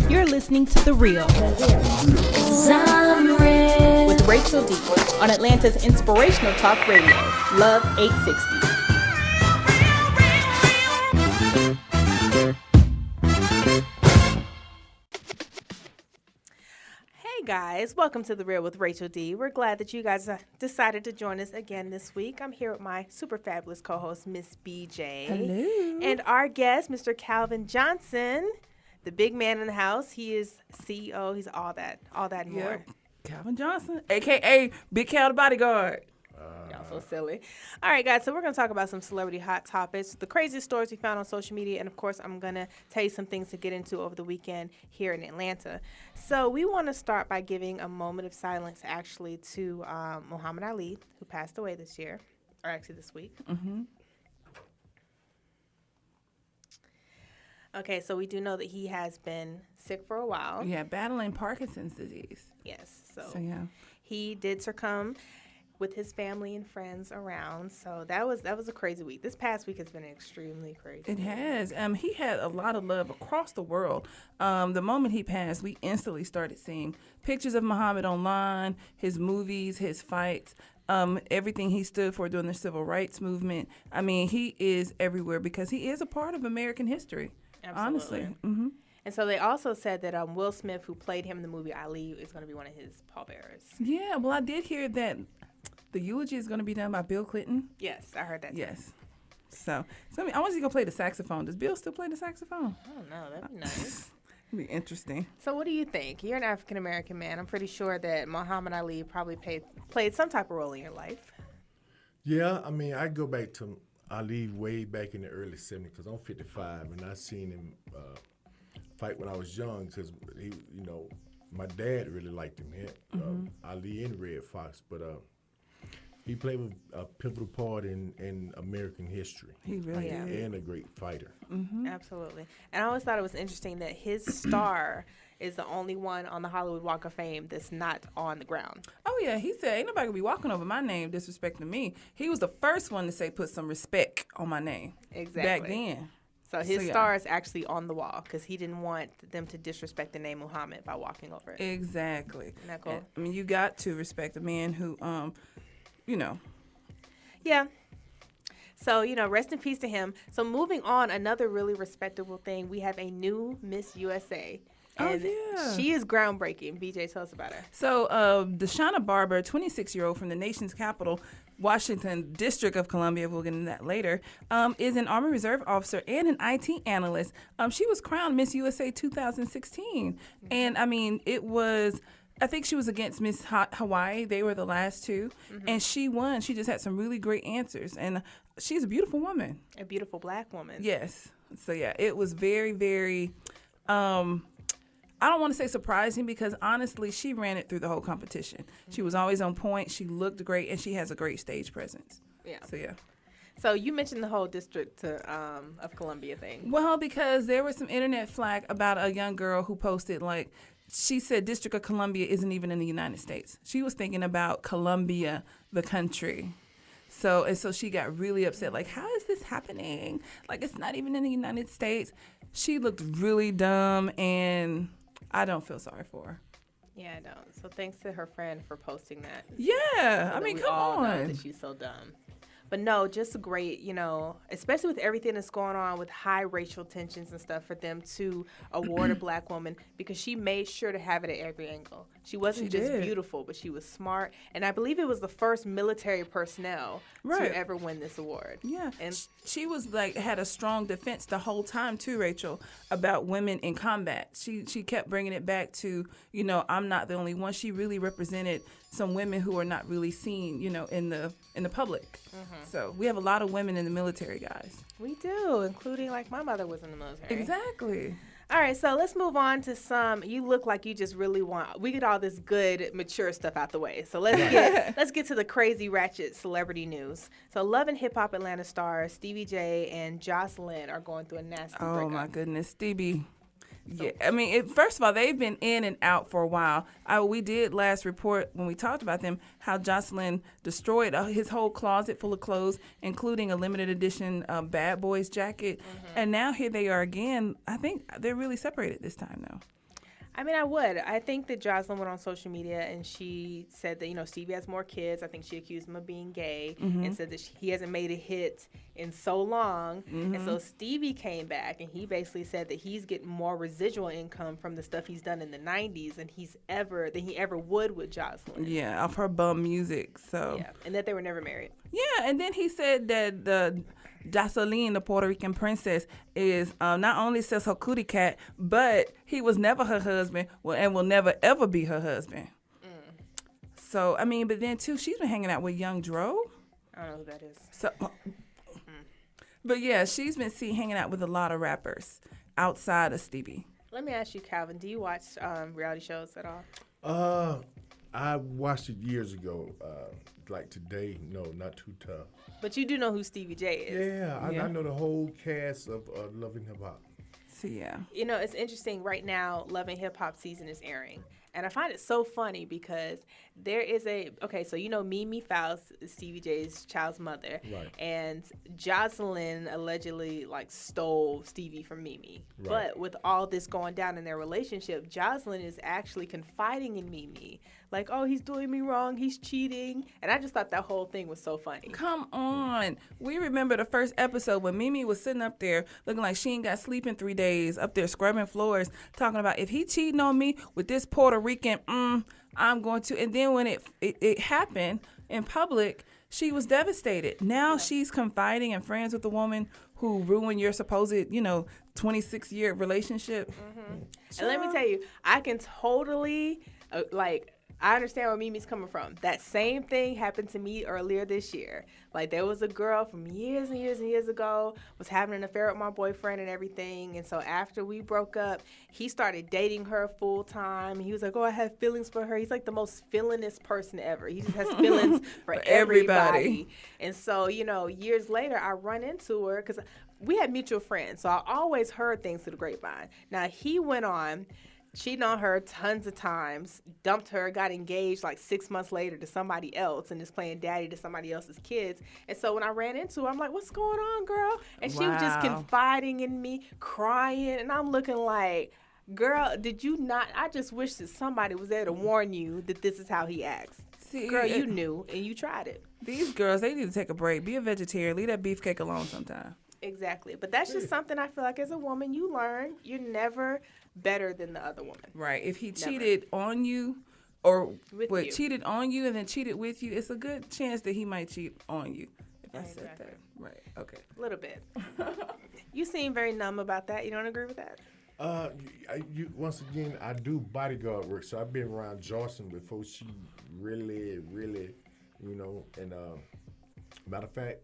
You're listening to The Real with Rachel D on Atlanta's inspirational talk radio, Love 860. Hey guys, welcome to The Real with Rachel D. We're glad that you guys decided to join us again this week. I'm here with my super fabulous co-host, Miss BJ. Hello. And our guest, Mr. Clavin Johnson, the big man in the house. He is CEO. He's all that and more. Clavin Johnson, a.k.a. Big Cal the Bodyguard. Y'all so silly. All right, guys, so we're going to talk about some celebrity hot topics, the craziest stories we found on social media, and, of course, I'm going to tell you some things to get into over the weekend here in Atlanta. So we want to start by giving a moment of silence, actually, to Muhammad Ali, who passed away this year, or actually this week. Mm-hmm. Okay, so we do know that he has been sick for a while. Yeah, battling Parkinson's disease. Yes, so yeah. He did succumb with his family and friends around. So that was a crazy week. This past week has been extremely crazy. It has. He had a lot of love across the world. The moment he passed, we instantly started seeing pictures of Muhammad online, his movies, his fights, everything he stood for during the civil rights movement. I mean, he is everywhere because he is a part of American history. Absolutely. Honestly. Mm-hmm. And so they also said that Will Smith, who played him in the movie Ali, is going to be one of his pallbearers. Yeah, well, I did hear that the eulogy is going to be done by Bill Clinton. Yes, I heard that too. Yes. So I want you to go play the saxophone. Does Bill still play the saxophone? I don't know. That'd be nice. It'd be interesting. So what do you think? You're an African-American man. I'm pretty sure that Muhammad Ali probably played some type of role in your life. Yeah, I mean, I go back to Ali way back in the early 70s because I'm 55, and I seen him fight when I was young because my dad really liked him. He had, Ali and Red Fox, but he played a pivotal part in American history. He really did. And a great fighter. Mm-hmm. Absolutely. And I always thought it was interesting that his star is the only one on the Hollywood Walk of Fame that's not on the ground. Oh, yeah. He said, ain't nobody gonna be walking over my name disrespecting me. He was the first one to say, put some respect on my name. Exactly. Back then. So his star is actually on the wall because he didn't want them to disrespect the name Muhammad by walking over it. Exactly. Isn't that cool? I mean, you got to respect a man who, Yeah. So, rest in peace to him. So moving on, another really respectable thing, we have a new Miss USA. And she is groundbreaking. BJ, tell us about her. So Deshauna Barber, 26-year-old from the nation's capital, Washington District of Columbia, we'll get into that later, is an Army Reserve officer and an IT analyst. She was crowned Miss USA 2016. Mm-hmm. And, I mean, I think she was against Miss Hawaii. They were the last two. Mm-hmm. And she won. She just had some really great answers. And she's a beautiful woman. A beautiful black woman. Yes. So, yeah, it was very, very, I don't want to say surprising because, honestly, she ran it through the whole competition. Mm-hmm. She was always on point. She looked great, and she has a great stage presence. Yeah. So, yeah. So you mentioned the whole District of Columbia thing. Well, because there was some internet flack about a young girl who posted, she said District of Columbia isn't even in the United States. She was thinking about Colombia, the country. So she got really upset. How is this happening? It's not even in the United States. She looked really dumb, and I don't feel sorry for her. Yeah, I don't. So thanks to her friend for posting that. Yeah, so I mean, we come all on. know that she's so dumb. But no, just a great, especially with everything that's going on with high racial tensions and stuff, for them to award a black woman because she made sure to have it at every angle. She wasn't just beautiful, but she was smart. And I believe it was the first military personnel to ever win this award. Yeah. And she was had a strong defense the whole time too, Rachel, about women in combat. She kept bringing it back to, I'm not the only one. She really represented some women who are not really seen, in the public. Mm-hmm. So we have a lot of women in the military, guys. We do, including my mother was in the military. Exactly. All right, so let's move on to you look like you just really we get all this good, mature stuff out the way. So let's get to the crazy, ratchet celebrity news. So Love and Hip Hop Atlanta stars Stevie J and Jocelyn are going through a nasty breakup. Oh, my goodness. Stevie Yeah, I mean, first of all, they've been in and out for a while. We did last report when we talked about them how Jocelyn destroyed his whole closet full of clothes, including a limited edition Bad Boys jacket. And now here they are again. I think they're really separated this time, though. I mean, I would. I think that Jocelyn went on social media and she said that, Stevie has more kids. I think she accused him of being gay and said that he hasn't made a hit in so long. And so Stevie came back and he basically said that he's getting more residual income from the stuff he's done in the 90s than he ever would with Jocelyn. Yeah, off her bum music. So yeah, and that they were never married. Yeah, and then he said that the Jocelyn, the Puerto Rican princess, is not only says her cootie cat, but he was never her husband and will never, ever be her husband. So, I mean, but then, too, she's been hanging out with Young Dro. I don't know who that is. So, But, yeah, she's been hanging out with a lot of rappers outside of Stevie. Let me ask you, Calvin, do you watch reality shows at all? I watched it years ago. Like today, no, not too tough. But you do know who Stevie J is. Yeah, I know the whole cast of Love and Hip Hop. So, yeah. It's interesting. Right now, Love and Hip Hop season is airing. And I find it so funny because there is so Mimi Faust is Stevie J's child's mother. Right. And Jocelyn allegedly stole Stevie from Mimi. Right. But with all this going down in their relationship, Jocelyn is actually confiding in Mimi. Like, oh, he's doing me wrong, he's cheating. And I just thought that whole thing was so funny. Come on. We remember the first episode when Mimi was sitting up there looking like she ain't got sleep in 3 days, up there scrubbing floors, talking about if he cheating on me with this Puerto Rican, I'm going to. And then when it happened in public, she was devastated. Now she's confiding and friends with a woman who ruined your supposed, 26-year relationship. And let me tell you, I can totally, I understand where Mimi's coming from. That same thing happened to me earlier this year. Like, there was a girl from years and years and years ago was having an affair with my boyfriend and everything. And so after we broke up, he started dating her full time. He was like, oh, I have feelings for her. He's like the most feelingest person ever. He just has feelings for everybody. And so, years later, I run into her because we had mutual friends. So I always heard things through the grapevine. Now, he went on cheating on her tons of times, dumped her, got engaged 6 months later to somebody else, and is playing daddy to somebody else's kids. And so when I ran into her, I'm like, what's going on, girl? And she was just confiding in me, crying, and I'm looking like, girl, did you not? I just wish that somebody was there to warn you that this is how he acts. See, girl, you knew, and you tried it. These girls, they need to take a break. Be a vegetarian. Leave that beefcake alone sometime. Exactly. But that's just something I feel like as a woman you learn. You're never better than the other woman. Right. If he cheated on you or cheated on you and then cheated with you, it's a good chance that he might cheat on you. If I said that. Right. Okay. A little bit. You seem very numb about that. You don't agree with that? Once again, I do bodyguard work, so I've been around Jocelyn before she really, and matter of fact,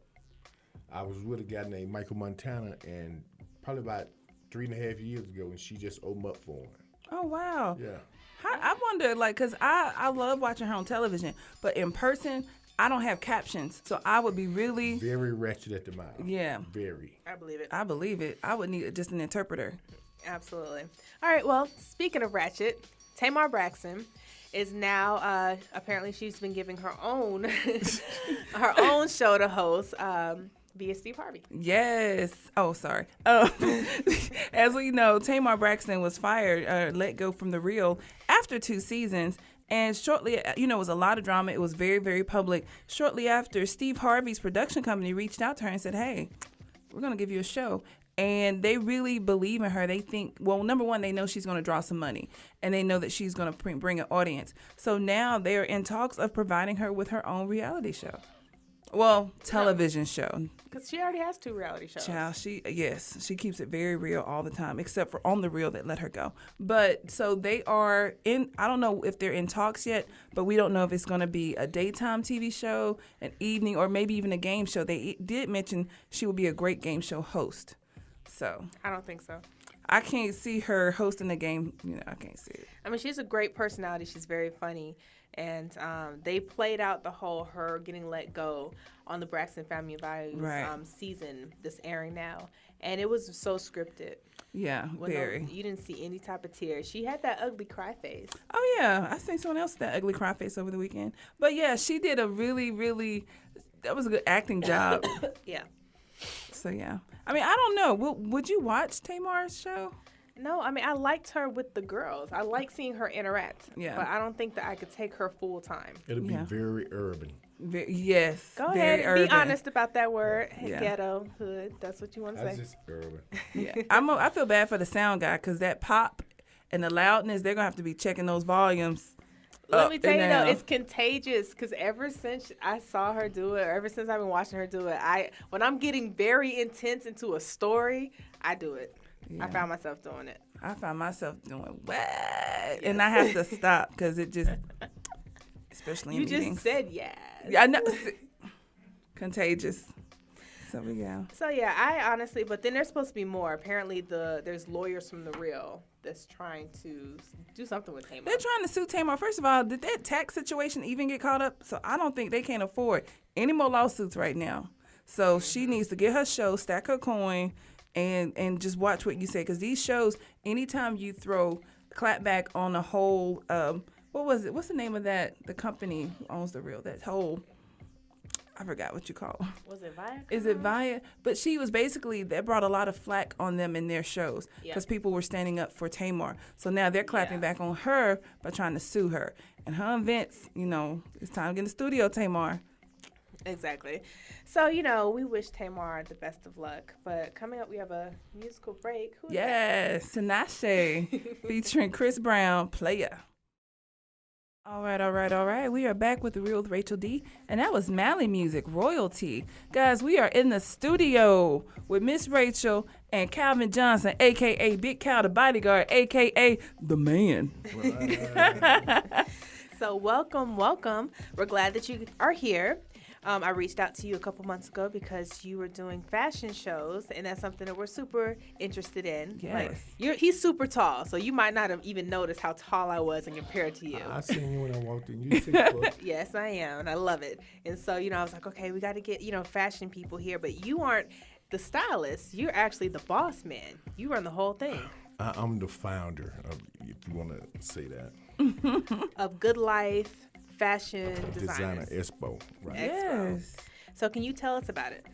I was with a guy named Michael Montana, and probably about 3.5 years ago, and she just opened up for him. Oh, wow. Yeah. I wonder, because I love watching her on television, but in person, I don't have captions, so I would be really... Very ratchet at the mouth. Yeah. Very. I believe it. I believe it. I would need just an interpreter. Absolutely. All right, well, speaking of ratchet, Tamar Braxton is now, apparently she's been giving her own show to host, via Steve Harvey. Yes. Oh, sorry. As we know, Tamar Braxton was fired, let go from The Real after 2 seasons. And shortly, it was a lot of drama. It was very, very public. Shortly after, Steve Harvey's production company reached out to her and said, hey, we're going to give you a show. And they really believe in her. They think, well, number one, they know she's going to draw some money. And they know that she's going to bring an audience. So now they're in talks of providing her with her own reality show. Well, television show. Because she already has 2 reality shows. Child, she keeps it very real all the time, except for On the Real that let her go. But so they are in, I don't know if they're in talks yet, but we don't know if it's going to be a daytime TV show, an evening, or maybe even a game show. They did mention she will be a great game show host. So I don't think so. I can't see her hosting the game. I can't see it. I mean, she's a great personality. She's very funny. And they played out the whole her getting let go on the Braxton Family Values season that's airing now. And it was so scripted. Yeah, very. You didn't see any type of tears. She had that ugly cry face. Oh, yeah. I seen someone else with that ugly cry face over the weekend. But, yeah, she did a really, really, that was a good acting job. Yeah. So, yeah. I mean, I don't know. Would you watch Tamar's show? No, I mean, I liked her with the girls. I like seeing her interact. Yeah. But I don't think that I could take her full time. It'll be very urban. Yes. Go ahead and urban. be honest about that word. Yeah. Ghetto, hood. That's what you want to That's say. just urban. Yeah. I feel bad for the sound guy because that pop and the loudness, they're going to have to be checking those volumes. Let me tell you, down. though, it's contagious because ever since I saw her do it, or ever since I've been watching her do it, when I'm getting very intense into a story, I do it. Yeah. I found myself doing it. I found myself doing what? And I have to stop because it just, especially in You meetings. just said yes. Yeah, I know. Contagious. So we go. So yeah, I honestly, but then there's supposed to be more. Apparently, there's lawyers from The Real that's trying to do something with Tamar. They're trying to sue Tamar. First of all, did that tax situation even get caught up? So I don't think they can afford any more lawsuits right now. So she needs to get her show, stack her coin, and just watch what you say. Because these shows, anytime you throw clap back on the whole, what was it? What's the name of that? The company who owns The Real. That whole, I forgot what you call it. Was it Via? Is it Via? But she was basically, that brought a lot of flack on them in their shows because people were standing up for Tamar. So now they're clapping back on her by trying to sue her. And her and Vince, it's time to get in the studio, Tamar. Exactly. So, we wish Tamar the best of luck. But coming up, we have a musical break. Who is Yes, Tinashe featuring Chris Brown, Player. All right. We are back with The Real with Rachel D. And that was Mally Music, Royalty. Guys, we are in the studio with Miss Rachel and Calvin Johnson, a.k.a. Big Cal, the bodyguard, a.k.a. the man. So welcome. We're glad that you are here. I reached out to you a couple months ago because you were doing fashion shows, and that's something that we're super interested in. Yes. He's super tall, so you might not have even noticed how tall I was in compared to you. I seen you when I walked in. You 6 foot. Yes, I am, and I love it. And so, I was like, okay, we got to get, fashion people here, but you aren't the stylist. You're actually the boss man. You run the whole thing. I'm the founder, if you want to say that. Of Good Life Fashion Designer Designers. Expo. Right. Yes. So can you tell us about it?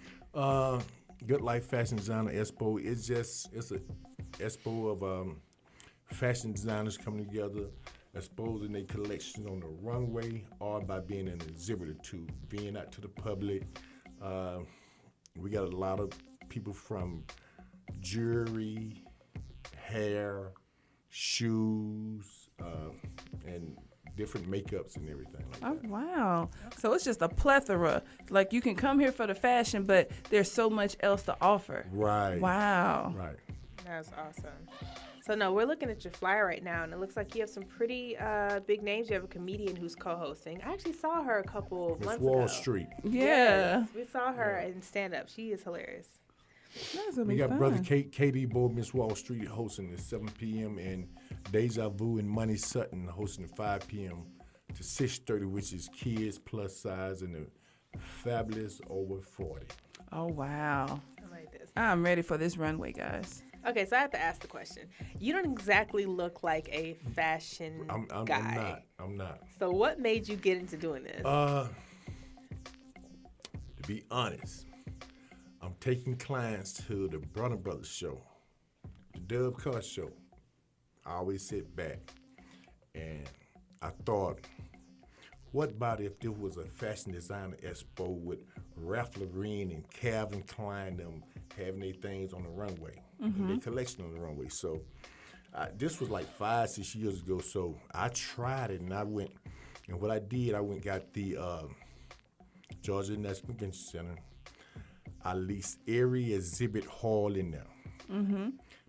Good Life Fashion Designer Expo. It's a expo of fashion designers coming together, exposing their collections on the runway, or by being an exhibitor too, being out to the public. We got a lot of people from jewelry, hair, shoes, and different makeups and everything like that. Oh, wow. So it's just a plethora. Like, you can come here for the fashion, but there's so much else to offer. Right. Wow. Right. That's awesome. So, no, we're looking at your flyer right now, and it looks like you have some pretty big names. You have a comedian who's co-hosting. I actually saw her a couple Miss months Wall ago. Street. Yeah. Yes, we saw her in stand-up. She is hilarious. That's gonna We be got fun. Brother KD Bo, Miss Wall Street hosting at 7 p.m. and Deja Vu and Money Sutton hosting at 5 p.m. to 6:30, which is kids plus size and the fabulous over 40. Oh, wow. I like this. I'm ready for this runway, guys. Okay, so I have to ask the question. You don't exactly look like a fashion guy. I'm not. So what made you get into doing this? To be honest, I'm taking clients to the Brunner Brothers show, the Dub Car show. I always sit back and I thought, what about if there was a fashion designer expo with Ralph Lauren and Calvin Klein them having their things on the runway, and their collection on the runway. So this was like 5-6 years ago. So I tried it and I went, and what I did, I went and got the Georgia National Convention Center. I leased every exhibit hall in there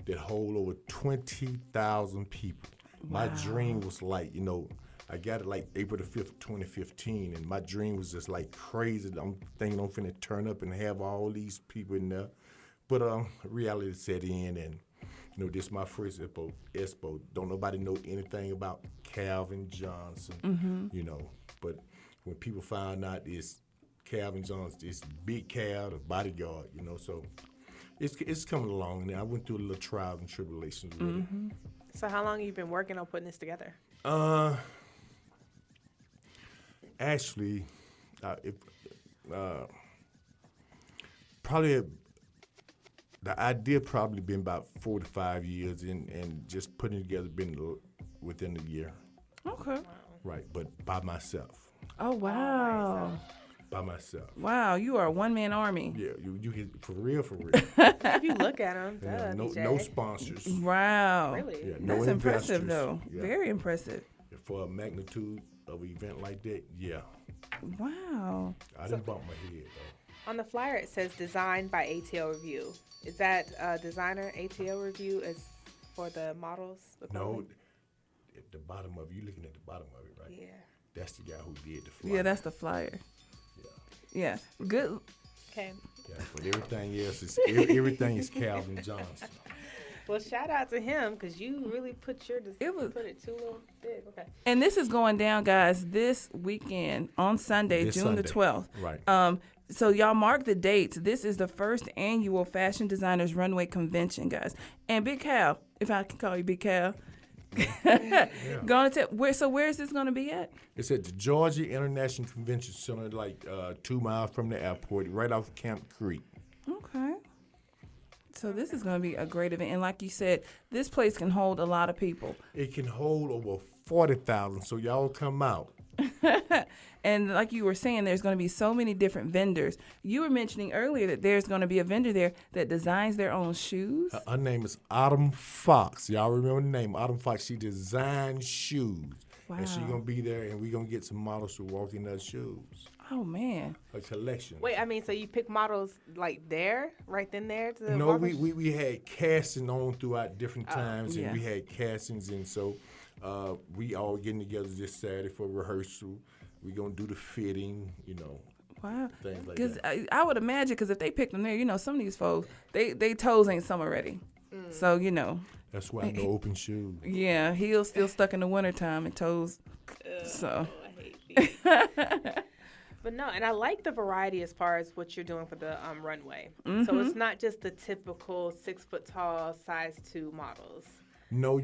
that hold over 20,000 people. My dream was like, I got it like April the 5th, 2015, and my dream was just like crazy. I'm thinking I'm finna turn up and have all these people in there. But reality set in, and this is my first expo. Don't nobody know anything about Calvin Johnson, But when people find out it's Calvin Johnson, it's Big Cal, the bodyguard, so it's coming along. And I went through a little trials and tribulations with it. So how long have you been working on putting this together? Actually, probably the idea probably been about 4 to 5 years, and just putting it together been within a year. Okay. Right, but by myself. Oh, wow. By myself. Wow, you are a one-man army. Yeah, you hit for real. If you look at them, No sponsors. Wow. Really? Yeah, no That's impressive, investors. though. Yeah. Very impressive. For a magnitude of an event like that, yeah. Wow. I didn't bump my head, though. On the flyer, it says designed by ATL Review. Is that designer ATL Review is for the models? No, at the bottom of you looking at the bottom of it, right? Yeah. That's the guy who did the flyer. Yeah, that's the flyer. Yeah. Good. Okay. Yeah, but everything else is everything is Calvin Johnson. Well, shout out to him because you really put put it too little big. Okay. And this is going down, guys, this weekend on Sunday, June the 12th. Right. So y'all mark the dates. This is the first annual Fashion Designers Runway Convention, guys. And Big Cal, if I can call you Big Cal, where is this going to be at? It's at the Georgia International Convention Center, like 2 miles from the airport, right off Camp Creek. Okay. So this is going to be a great event. And like you said, this place can hold a lot of people. It can hold over 40,000, so y'all come out. And like you were saying, there's going to be so many different vendors. You were mentioning earlier that there's going to be a vendor there that designs their own shoes. Her name is Autumn Fox. Y'all remember the name, Autumn Fox. She designs shoes. Wow. And she's going to be there, and we're going to get some models to walk in those shoes. Oh, man. A collection. Wait, I mean, so you pick models like there, right then there? No, we had casting on throughout different times, yeah. and we had castings, and so we all getting together this Saturday for rehearsal. We're going to do the fitting, Wow. things like Because that. I would imagine, because if they pick them there, some of these folks, they toes ain't summer ready. So, That's why no open shoes. yeah, heels still stuck in the wintertime and toes. So. I hate feet. But no, and I like the variety as far as what you're doing for the runway. So it's not just the typical 6 foot tall size 2 models. No,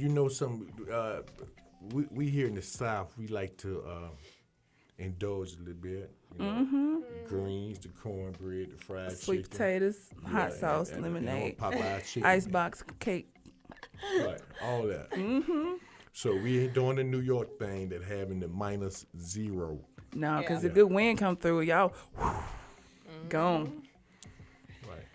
we here in the South, we like to indulge a little bit. Greens, the cornbread, the fried Sweet chicken. potatoes, hot Yeah, sauce, and lemonade, Popeye chicken. icebox cake. Right, all that. So we ain't doing the New York thing that having the -0. No, because Yeah. the good wind come through, y'all gone. Right.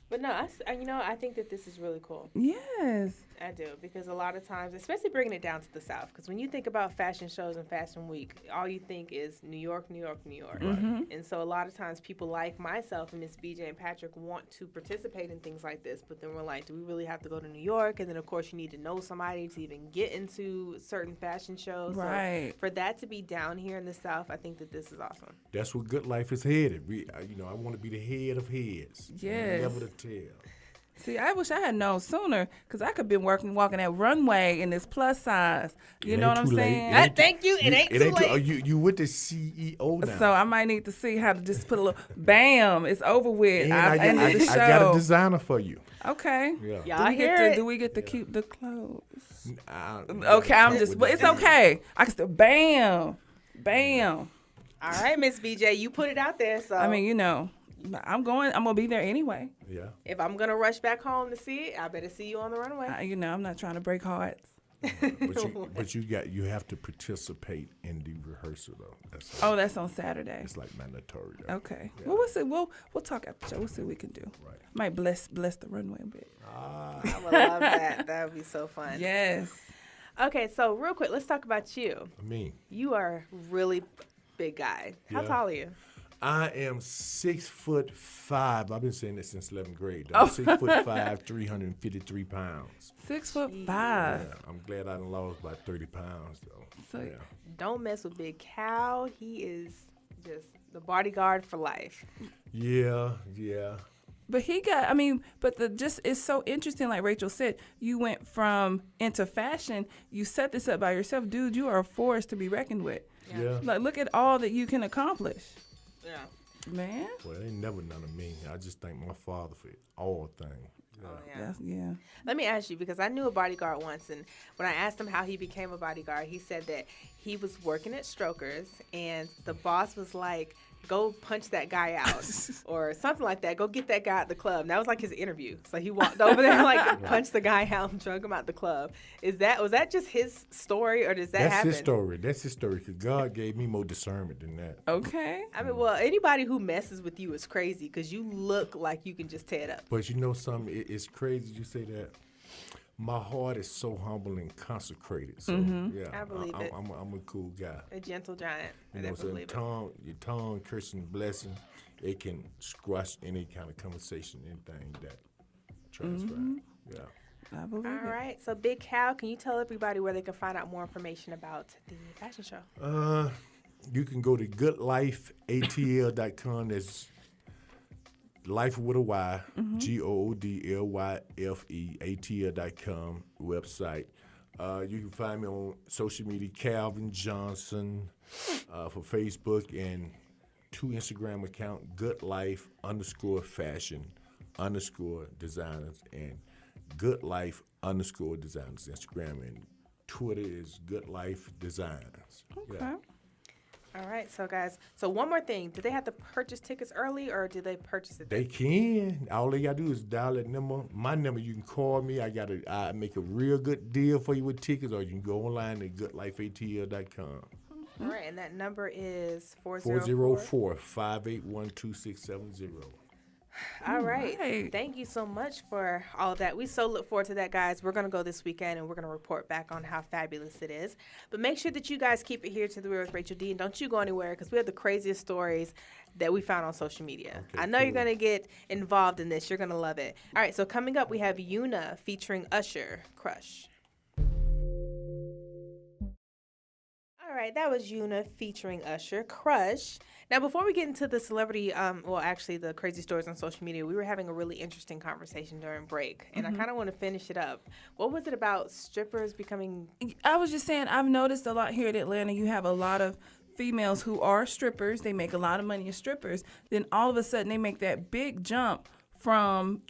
But no, I think that this is really cool. Yes. I do, because a lot of times, especially bringing it down to the South, because when you think about fashion shows and Fashion Week, all you think is New York, New York, New York. And so a lot of times people like myself and Miss BJ and Patrick want to participate in things like this, but then we're like, do we really have to go to New York? And then, of course, you need to know somebody to even get into certain fashion shows. Right. So for that to be down here in the South, I think that this is awesome. That's what good life is headed. I want to be the head of heads. Yes. Never to tell. See, I wish I had known sooner, because I could have been walking that runway in this plus size. You It know ain't what I'm too late. saying? It ain't Thank you. It ain't too late. Oh, you with the CEO now. So I might need to see how to just put a little, bam, it's over with. And I ended the show. I got a designer for you. Okay. Yeah. Y'all Do we get to keep the clothes? Okay, Okay, but it's okay. I can still, bam. All right, Miss BJ, you put it out there. So I mean, I'm going to be there anyway. Yeah. if I'm going to rush back home to see it, I better see you on the runway. I'm not trying to break hearts. But you have to participate in the rehearsal though. That's on Saturday. It's like mandatory. Though. Okay. Yeah. Well, we'll see. We'll talk after the show. We'll see what we can do. Right. Might bless the runway a bit. I would love that. That would be so fun. Yes. Okay, so real quick, let's talk about you. Me. You are a really big guy. How Yeah. tall are you? I am 6'5". I've been saying this since 11th grade. I'm 6'5", 353 pounds. 6'5". Yeah, I'm glad I done lost about 30 pounds though. So- yeah. Don't mess with Big Cal. He is just the bodyguard for life. Yeah. But he got, I mean, but it's so interesting, like Rachel said, you went from into fashion, you set this up by yourself. Dude, you are a force to be reckoned with. Yeah. Like, look at all that you can accomplish. Yeah. Man. Well, they never none of me. I just thank my father for all things. Yeah. Oh, yeah. Yeah. Let me ask you, because I knew a bodyguard once, and when I asked him how he became a bodyguard, he said that he was working at Strokers, and the boss was like, go punch that guy out, or something like that. Go get that guy at the club. And that was like his interview. So he walked over there and like punched the guy out and drug him out the club. Was that just his story, or does that happen? That's his story. Because God gave me more discernment than that. Okay. I mean, well, anybody who messes with you is crazy because you look like you can just tear it up. But you know something? It's crazy you say that. My heart is so humble and consecrated. So yeah, I believe it. I'm a cool guy. A gentle giant. I You know, so definitely believe it. your tongue, cursing, blessing, it can squash any kind of conversation, anything that transpires. Yeah. I believe All it. right. So, Big Cow, can you tell everybody where they can find out more information about the fashion show? You can go to goodlifeatl.com. That's life with a Y, GOODLYFEATL.com website. You can find me on social media, Clavin Johnson, for Facebook, and 2 Instagram account, goodlife_fashion_designers, and goodlife_designers. Instagram and Twitter is goodlifedesigns. Okay. Yeah. All right. So, guys, one more thing. Do they have to purchase tickets early, or do they purchase it? They can. All they gotta do is dial that number. My number, you can call me. I make a real good deal for you with tickets, or you can go online at goodlifeatl.com. All right. And that number is 404-581-2670. All right. right. Thank you so much for all of that. We so look forward to that, guys. We're going to go this weekend, and we're going to report back on how fabulous it is. But make sure that you guys keep it here to The Real with Rachel D. And don't you go anywhere, because we have the craziest stories that we found on social media. Okay, I know cool. you're going to get involved in this. You're going to love it. All right. So coming up, we have Yuna featuring Usher, Crush. All right, that was Yuna featuring Usher, Crush. Now, before we get into the celebrity, the crazy stories on social media, we were having a really interesting conversation during break, and I kind of want to finish it up. What was it about strippers becoming... I was just saying, I've noticed a lot here in Atlanta, you have a lot of females who are strippers. They make a lot of money as strippers. Then all of a sudden, they make that big jump from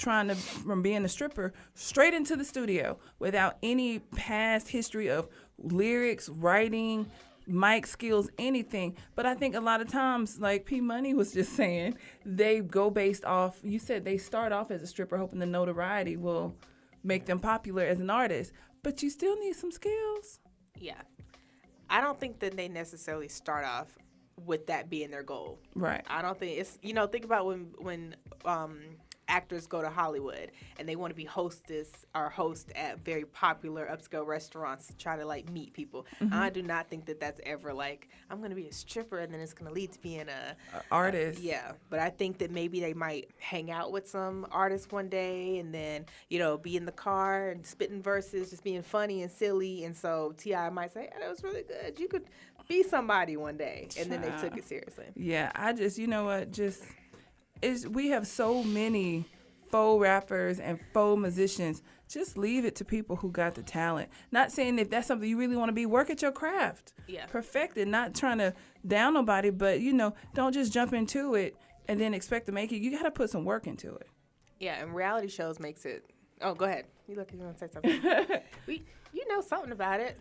being a stripper straight into the studio without any past history of lyrics, writing, mic skills, anything. But I think a lot of times, like P Money was just saying, they go based off, you said they start off as a stripper hoping the notoriety will make them popular as an artist, but you still need some skills. Yeah. I don't think that they necessarily start off with that being their goal. Right. I don't think it's, think about when actors go to Hollywood and they want to be host at very popular upscale restaurants to try to like meet people. I do not think that that's ever like, I'm going to be a stripper and then it's going to lead to being a artist. Yeah. But I think that maybe they might hang out with some artists one day and then, be in the car and spitting verses, just being funny and silly. And so T.I. might say, that was really good. You could be somebody one day. And then they took it seriously. Yeah. I just, we have so many faux rappers and faux musicians. Just leave it to people who got the talent. Not saying if that's something you really want to be, work at your craft. Yeah. Perfect it. Not trying to down nobody, but, don't just jump into it and then expect to make it. You got to put some work into it. Yeah, and reality shows makes it. Oh, go ahead. You look, you want to say something? You know something about it.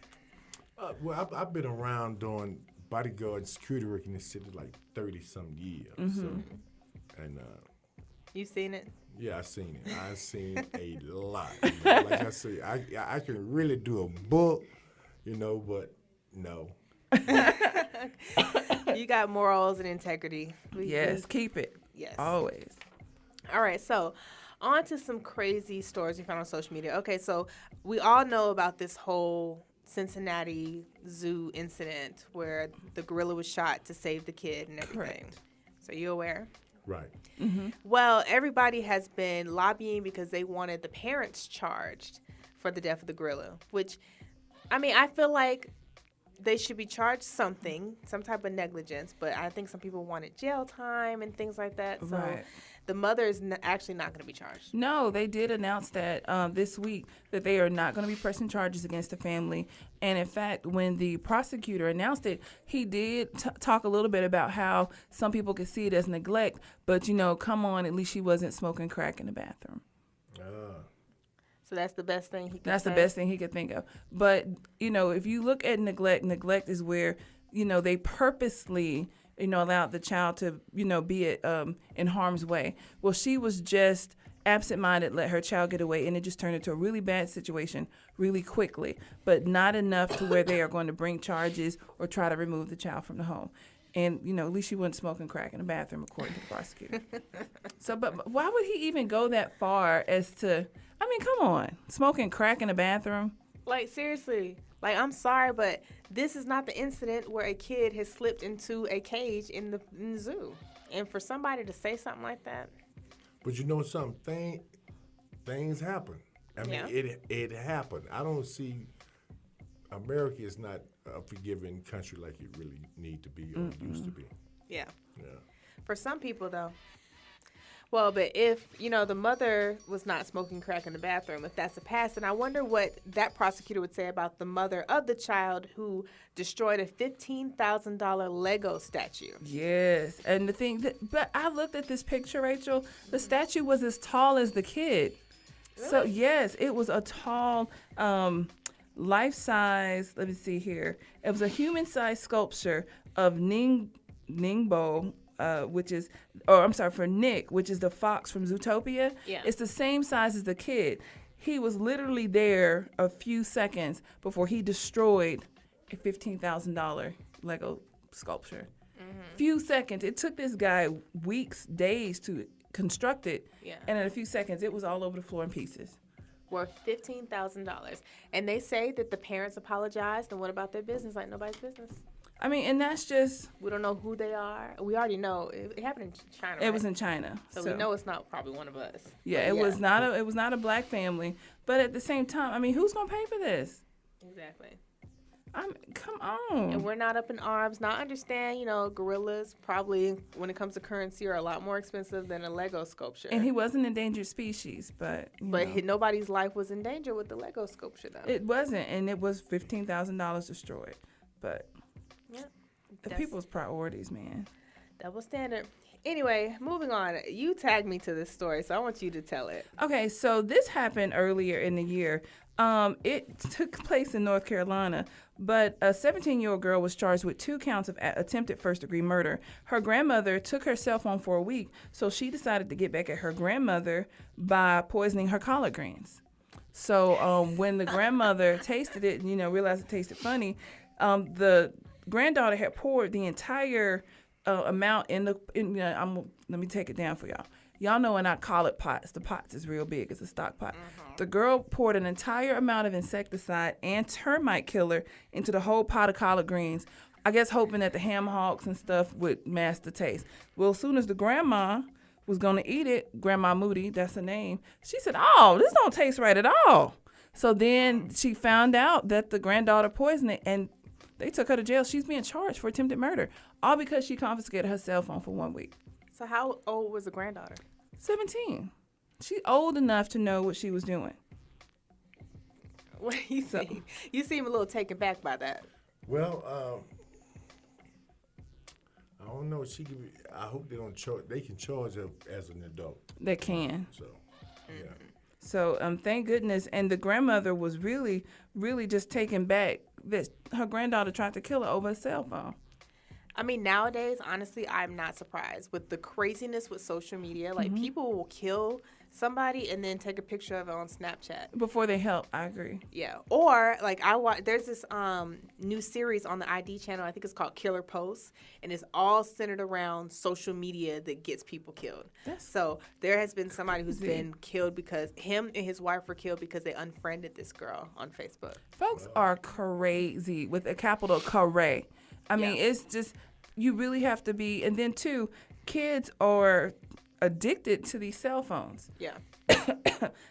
Well, I've been around doing bodyguard and security work in the city like 30-some years. So, and You seen it? yeah, I seen it. I seen a lot. Like I say, I can really do a book, but no. You got morals and integrity. Yes, keep it. Yes. Always. All right, so on to some crazy stories we found on social media. Okay, so we all know about this whole Cincinnati zoo incident where the gorilla was shot to save the kid and everything. Correct. So you aware? Right. Well, everybody has been lobbying because they wanted the parents charged for the death of the gorilla, which, I feel like they should be charged some type of negligence, but I think some people wanted jail time and things like that. So Right. the mother is actually not going to be charged. No, they did announce that this week that they are not going to be pressing charges against the family. And in fact, when the prosecutor announced it, he did talk a little bit about how some people could see it as neglect, but come on, at least she wasn't smoking crack in the bathroom. So that's the best thing he could That's say. the best thing he could think of. But, if you look at neglect is where, they purposely, allowed the child to, be in harm's way. Well, she was just absent-minded, let her child get away, and it just turned into a really bad situation really quickly, but not enough to where they are going to bring charges or try to remove the child from the home. And, at least she wasn't smoking crack in the bathroom, according to the prosecutor. But why would he even go that far as to, come on, smoking crack in the bathroom? Like, seriously. Like, I'm sorry, but this is not the incident where a kid has slipped into a cage in the zoo. And for somebody to say something like that. But you know something? Things happen. I mean, it happened. I don't see America is not a forgiving country like it really need to be or used to be. Yeah. Yeah. For some people, though. Well, but if, the mother was not smoking crack in the bathroom, if that's a pass, and I wonder what that prosecutor would say about the mother of the child who destroyed a $15,000 Lego statue. Yes. And the thing but I looked at this picture, Rachel. The statue was as tall as the kid. Really? So, yes, it was a tall, life-size, let me see here. It was a human-sized sculpture of Ningbo, for Nick, which is the fox from Zootopia. Yeah. It's the same size as the kid. He was literally there a few seconds before he destroyed a $15,000 Lego sculpture. Few seconds. It took this guy weeks, days to construct it. Yeah. And in a few seconds, it was all over the floor in pieces. Worth $15,000. And they say that the parents apologized, and what about their business? Like nobody's business. And that's just... We don't know who they are. We already know. It happened in China, right? It was in China. So we know it's not probably one of us. Yeah, it was not a black family. But at the same time, who's going to pay for this? Exactly. Come on. And we're not up in arms. Now, I understand, gorillas probably, when it comes to currency, are a lot more expensive than a Lego sculpture. And he was an endangered species, but... nobody's life was in danger with the Lego sculpture, though. It wasn't, and it was $15,000 destroyed. But... Yep. The people's priorities, man. Double standard. Anyway, moving on. You tagged me to this story, so I want you to tell it. Okay, so this happened earlier in the year. It took place in North Carolina, but a 17-year-old girl was charged with 2 counts of attempted first-degree murder. Her grandmother took her cell phone for a week, so she decided to get back at her grandmother by poisoning her collard greens. So when the grandmother tasted it and, realized it tasted funny, the granddaughter had poured the entire amount let me take it down for y'all. Y'all know in our collard pots, the pots is real big. It's a stock pot. The girl poured an entire amount of insecticide and termite killer into the whole pot of collard greens, I guess hoping that the ham hocks and stuff would mask the taste. Well, as soon as the grandma was going to eat it, Grandma Moody, that's her name, she said, "Oh, this don't taste right at all." So then she found out that the granddaughter poisoned it, and they took her to jail. She's being charged for attempted murder, all because she confiscated her cell phone for 1 week. So how old was the granddaughter? 17. She's old enough to know what she was doing. What do you think? You seem a little taken back by that. Well, I don't know. I hope they don't charge. They can charge her as an adult. They can. So, yeah. So, thank goodness. And the grandmother was really, really just taken back that her granddaughter tried to kill her over a cell phone. Nowadays, honestly, I'm not surprised with the craziness with social media. Like, people will kill somebody and then take a picture of it on Snapchat. Before they help, I agree. Yeah. Or, there's this new series on the ID channel. I think it's called Killer Posts. And it's all centered around social media that gets people killed. So there has been somebody who's been killed because him and his wife were killed because they unfriended this girl on Facebook. Folks are crazy with a capital cray. It's just, you really have to be. And then, too, kids are addicted to these cell phones. Yeah.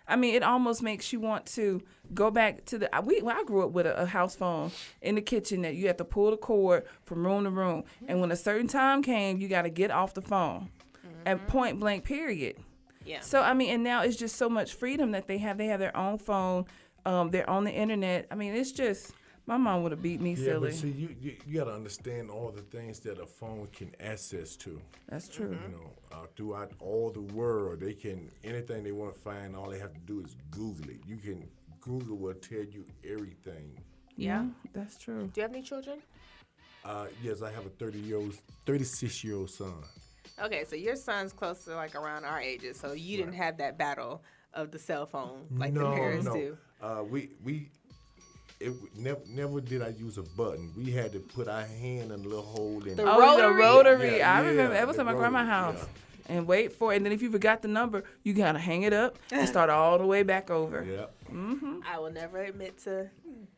It almost makes you want to go back to I grew up with a house phone in the kitchen that you had to pull the cord from room to room. And when a certain time came, you got to get off the phone. and point blank period. Yeah. So I mean, and now it's just so much freedom that they have. They have their own phone. They're on the internet. I mean, it's just, my mom would have beat me Yeah, silly. but see, you got to understand all the things that a phone can access to. That's true. You know, throughout all the world, they can, anything they want to find, all they have to do is Google it. Google will tell you everything. Yeah. That's true. Do you have any children? Yes, I have a 36-year-old son. Okay, so your son's close to like around our ages, so you didn't have that battle of the cell phone like the parents do. Never did I use a button. We had to put our hand in a little hole in The The rotary. Yeah, I remember that was the at my grandma's rotary, house. And wait for it. And then if you forgot the number, you gotta hang it up and start all the way back over. Yeah. I will never admit to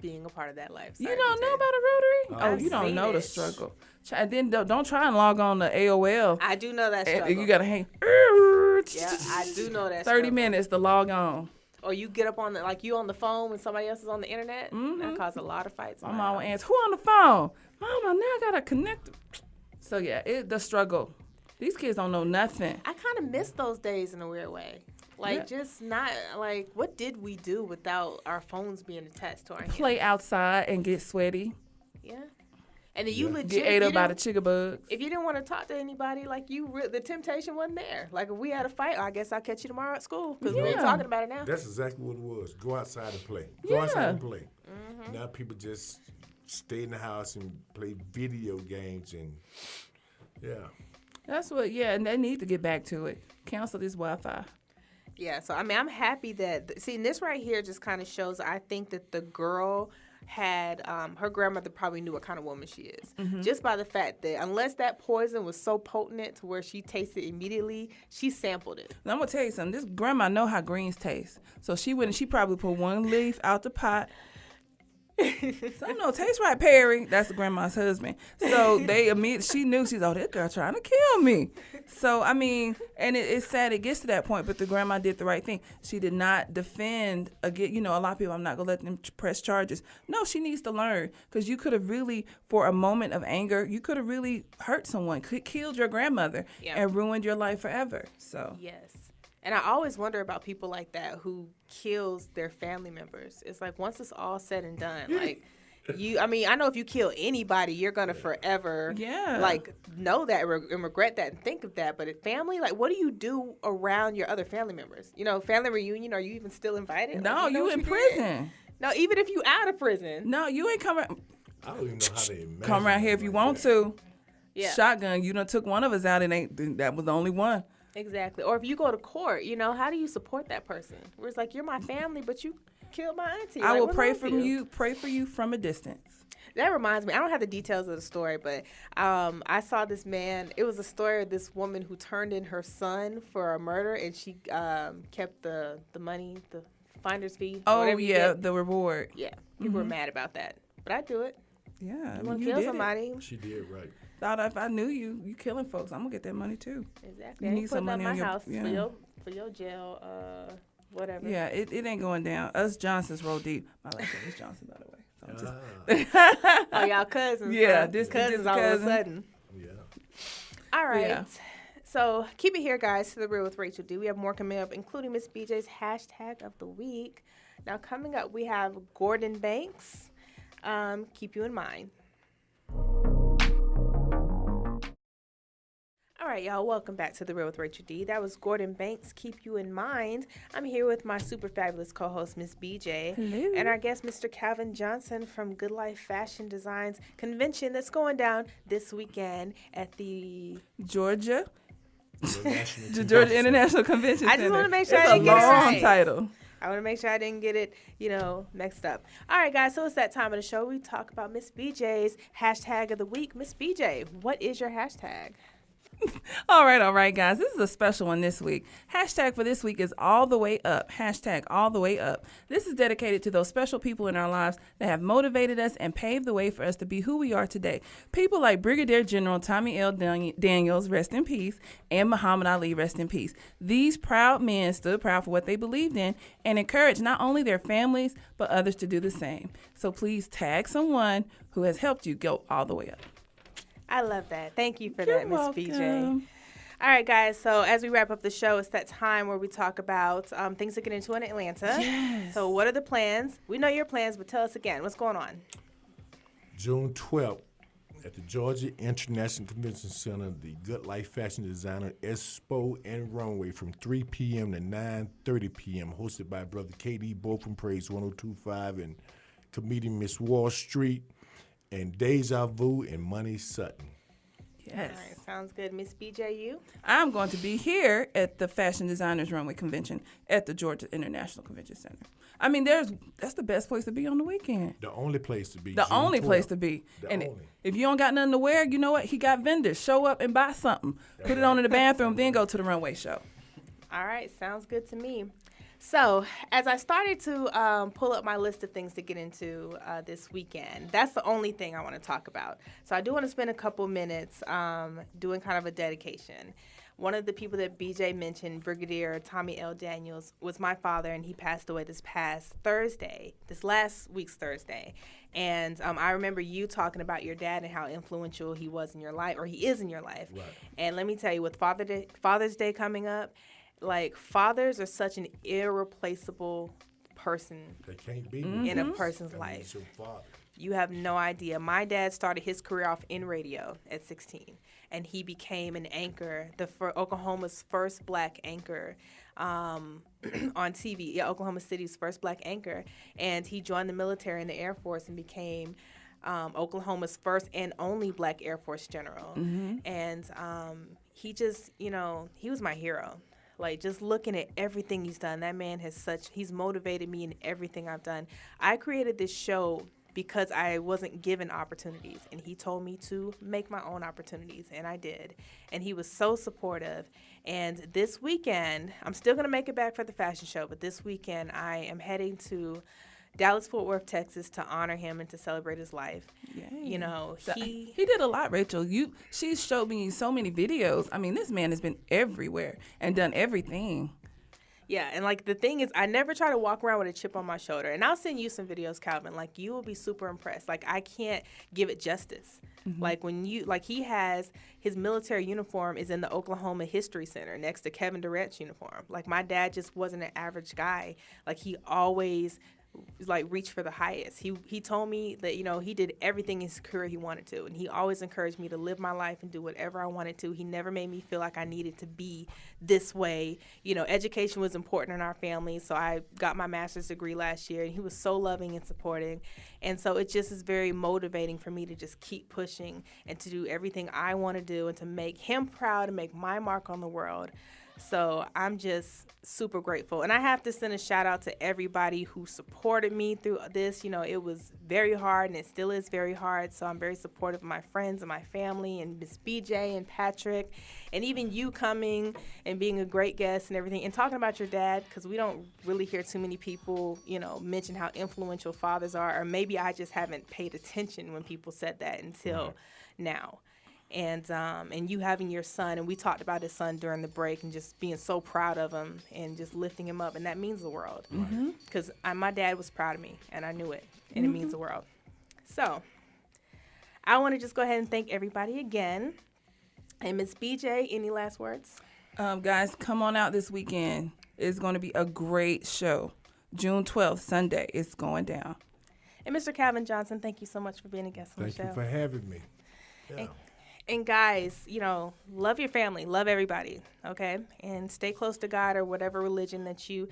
being a part of that life. You Sorry, don't BJ. know about a rotary? I've You don't seen know the it. struggle. And then don't try and log on to AOL. I do know that struggle. You gotta hang. Yeah, I do know that 30 struggle. minutes to log on. Or you get up on the, like you on the phone when somebody else is on the internet. That causes a lot of fights. in My my mom would house. answer, who on the phone? Mama, now I gotta connect. So yeah, the struggle. These kids don't know nothing. I kind of miss those days in a weird way. Like, just not, like, what did we do without our phones being attached to our hands? Play outside and get sweaty. Yeah. And then you legit, Get ate up by the chickabugs. if you didn't want to talk to anybody, like, the temptation wasn't there. Like, if we had a fight, I guess I'll catch you tomorrow at school because we ain't Yeah. talking about it now. That's exactly what it was. Go outside and play. Go outside and play. Now people just stay in the house and play video games and, yeah. That's what, and they need to get back to it. Cancel this Wi-Fi. Yeah, so, I mean, I'm happy that, see, and this right here just kind of shows, I think that the girl had, her grandmother probably knew what kind of woman she is. Just by the fact that unless that poison was so potent to where she tasted immediately, she sampled it. Now, I'm going to tell you something. This grandma know how greens taste. So she went and she probably put one leaf out the pot. Some don't taste right, Perry. That's the grandma's husband. So they immediately, she knew, she's, this girl trying to kill me. So, I mean, and it's sad it gets to that point, but the grandma did the right thing. She did not defend, again, a lot of people, I'm not going to let them press charges. No, she needs to learn, because you could have really, for a moment of anger, you could have really hurt someone, killed your grandmother, and ruined your life forever. So Yes. And I always wonder about people like that who kills their family members. It's like, once it's all said and done, like, I know if you kill anybody, you're going to forever, like, know that and regret that and think of that. But at family, like, what do you do around your other family members? Family reunion, are you even still invited? no, Like, you in did? prison. No, even if you out of prison. No, you ain't coming. I don't even know how they imagine Come around here if you like want that. to. Yeah. Shotgun, you done took one of us out, and that was the only one. Exactly. Or if you go to court, how do you support that person? Where it's like, you're my family, but you killed my auntie. I Like, will what's pray wrong for with you. Pray for you from a distance. That reminds me, I don't have the details of the story, but I saw this man. It was a story of this woman who turned in her son for a murder, and she kept the money, the finder's fee. Oh, whatever you yeah, get. the reward. Yeah, people were mad about that. But I'd do it. Yeah, You want to kill somebody. She did right. Thought if I knew you killing folks, I'm going to get that money too. Exactly. You I need ain't some putting up money my on your- house yeah. for your jail, whatever. Yeah, it ain't going down. Us Johnsons roll deep. My last name is Johnson, by the way. So I'm just, Oh, y'all cousins. Yeah, huh? this cousins all cousin. of a sudden. Yeah. All right. Yeah. So keep it here, guys, to The Real with Rachel D. We have more coming up, including Miss BJ's hashtag of the week. Now, coming up, we have Gordon Banks. Keep you in mind. All right, y'all, welcome back to The Real with Rachel D. That was Gordon Banks, Keep You in Mind. I'm here with my super fabulous co-host, Miss BJ. Hello. And our guest, Mr. Clavin Johnson from Good Life Fashion Designs convention that's going down this weekend at the... Georgia. International The Georgia International Convention I Center. just want to make sure It's I a didn't get it long right. title. I want to make sure I didn't get it, mixed up. All right, guys, so it's that time of the show. We talk about Miss BJ's hashtag of the week. Miss BJ, what is your hashtag? All right, guys. This is a special one this week. Hashtag for this week is all the way up. Hashtag all the way up. This is dedicated to those special people in our lives that have motivated us and paved the way for us to be who we are today. People like Brigadier General Tommy L. Daniels, rest in peace, and Muhammad Ali, rest in peace. These proud men stood proud for what they believed in and encouraged not only their families, but others to do the same. So please tag someone who has helped you go all the way up. I love that. Thank you for You're that, Miss BJ. welcome. All right, guys. So as we wrap up the show, it's that time where we talk about things to get into in Atlanta. Yes. So what are the plans? We know your plans, but tell us again. What's going on? June 12th at the Georgia International Convention Center, the Good Life Fashion Designer Expo and Runway from 3 p.m. to 9:30 p.m. hosted by Brother KD Bo from Praise 102.5 and comedian Miss Wall Street and Deja Vu and Money Sutton. Yes. All right, sounds good. Miss BJ, you? I'm going to be here at the Fashion Designers Runway Convention at the Georgia International Convention Center. I mean, that's the best place to be on the weekend. The only place to be. The June only 12th. place to be. The And only. if you don't got nothing to wear, you know what? He got vendors. Show up and buy something. Put it on in the bathroom, then go to the runway show. All right, sounds good to me. So, as I started to pull up my list of things to get into this weekend, that's the only thing I want to talk about. So, I do want to spend a couple minutes doing kind of a dedication. One of the people that BJ mentioned, Brigadier Tommy L. Daniels, was my father, and he passed away this last week's Thursday. And I remember you talking about your dad and how influential he was in your life, or he is in your life. Right. And let me tell you, with Father's Day coming up, like, fathers are such an irreplaceable person They can't be in a person's That means life. your father. You have no idea. My dad started his career off in radio at 16, and he became an anchor, Oklahoma's first black anchor on TV. Yeah, Oklahoma City's first black anchor. And he joined the military and the Air Force and became Oklahoma's first and only black Air Force general. And he just, he was my hero. Like, just looking at everything he's done, that man he's motivated me in everything I've done. I created this show because I wasn't given opportunities, and he told me to make my own opportunities, and I did. And he was so supportive. And this weekend, I'm still going to make it back for the fashion show, but this weekend I am heading to Dallas-Fort Worth, Texas, to honor him and to celebrate his life. Yay. So He did a lot, Rachel. She showed me so many videos. I mean, this man has been everywhere and done everything. Yeah, and like the thing is, I never try to walk around with a chip on my shoulder. And I'll send you some videos, Calvin. Like, you will be super impressed. Like, I can't give it justice. Like, he has his military uniform is in the Oklahoma History Center next to Kevin Durant's uniform. Like, my dad just wasn't an average guy. Like, he always reach for the highest. He told me that, he did everything in his career he wanted to, and he always encouraged me to live my life and do whatever I wanted to. He never made me feel like I needed to be this way. Education was important in our family, so I got my master's degree last year, and he was so loving and supporting. And so it just is very motivating for me to just keep pushing and to do everything I want to do and to make him proud and make my mark on the world. So I'm just super grateful. And I have to send a shout out to everybody who supported me through this. It was very hard, and it still is very hard. So I'm very supportive of my friends and my family and Miss BJ and Patrick, and even you coming and being a great guest and everything, and talking about your dad, because we don't really hear too many people, mention how influential fathers are, or maybe I just haven't paid attention when people said that until now. And you having your son, and we talked about his son during the break, and just being so proud of him and just lifting him up, and that means the world. Because my dad was proud of me, and I knew it, and it means the world. So I want to just go ahead and thank everybody again. And Miss BJ, any last words? Guys, come on out this weekend. It's going to be a great show. June 12th, Sunday, it's going down. And Mr. Clavin Johnson, thank you so much for being a guest on the show. Thank you for having me. Yeah. And guys, love your family, love everybody, okay? And stay close to God or whatever religion that you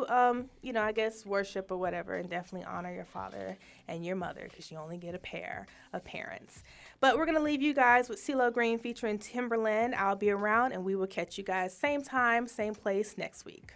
I guess worship or whatever, and definitely honor your father and your mother, because you only get a pair of parents. But we're going to leave you guys with CeeLo Green featuring Timberland. I'll be around, and we will catch you guys same time, same place next week.